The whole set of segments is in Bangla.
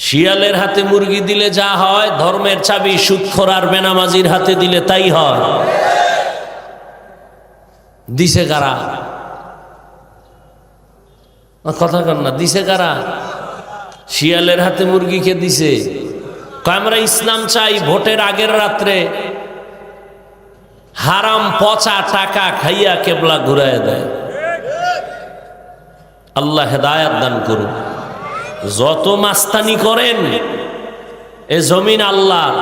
শিয়ালের হাতে মুরগি দিলে যা হয়, ধর্মের চাবি সুদখোর আর বেনামাজির হাতে দিলে তাই হয়। দিছে কারা? কথা কন না, দিছে কারা? শিয়ালের হাতে মুরগিকে দিছে। আমরা ইসলাম চাই, ভোটের আগের রাত্রে হারাম পচা টাকা খাইয়া কেবলা ঘুরায় দেয়। আল্লাহ হেদায়াত দান করুন। যত মাস্তানি করেন, এ জমিন আল্লাহর,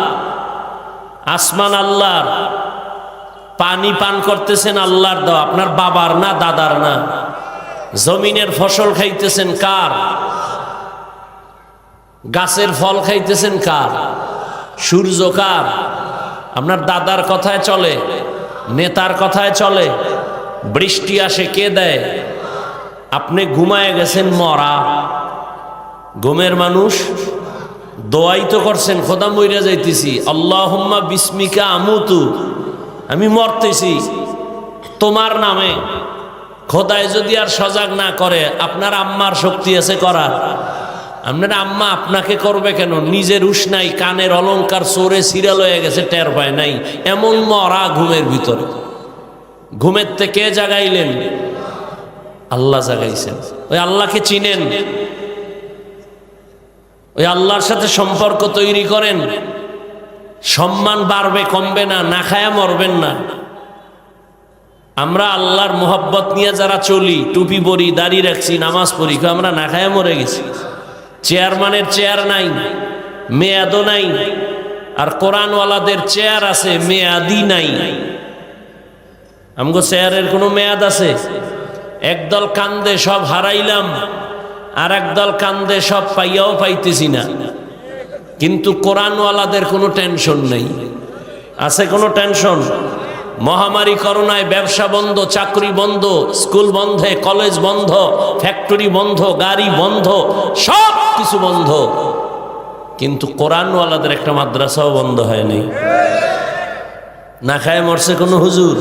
আসমান আল্লাহর, পানি পান করতেছেন আল্লাহর দেওয়া, আপনার বাবার না দাদার না। জমিনের ফসল খাইতেছেন কার? গাছের ফল খাইতেছেন কার? সূর্য কার? আপনার দাদার কথায় চলে, নেতার কথায় চলে। বৃষ্টি আসে কে দেয়? আপনি ঘুমায় গেছেন মরা, ঘুমের মানুষ। দোয়াই তো করছেন, খোদা মইরা যাইতেছি, আল্লাহুম্মা বিসমিকা আমুতু, আমি মরতেছি তোমার নামে। খোদায় যদি আর সজাগ না করে, আপনার আম্মার শক্তি আছে করার? আপনার আম্মা আপনাকে করবে কেন? নিজের হুশ নাই, কানের অলংকার চোরে সিরিয়াল হয়ে গেছে, টের পায় নাই, এমন মরা ঘুমের ভিতরে। ঘুমের থেকে জাগাইলেন? আল্লাহ জাগাইছেন। ওই আল্লাহকে চিনেন? ওই আল্লাহর সাথে সম্পর্ক তৈরি করেন, সম্মান বাড়বে, কমবে না, না খায়া মরবেন না। আমরা আল্লাহর মোহব্বত নিয়ে যারা চলি, টুপি পরি, দাড়ি রাখছি, নামাজ পড়ি, আমরা না খায়া মরে গেছি। চেয়ারম্যানের চেয়ার নাই, মেয়াদও নাই, আর কোরআনওয়ালাদের চেয়ার আছে, মেয়াদি নাই। আমগো চেয়ারের কোনো মেয়াদ আছে? একদল কান্দে সব হারাইলাম, আর একদল কান্দে সব পাইয়াও পাইতেছি না। কিন্তু কোরআনওয়ালাদের কোনো টেনশন নেই। আছে কোনো টেনশন? মহামারী করোনায় ব্যবসা বন্ধ, চাকরি বন্ধ, স্কুল বন্ধে, কলেজ বন্ধ, ফ্যাক্টরি বন্ধ, গাড়ি বন্ধ, সব কিছু বন্ধ। কিন্তু কোরআনওয়ালাদের একটা মাদ্রাসাও বন্ধ হয়নি। না খায় মরছে কোনো হুজুর?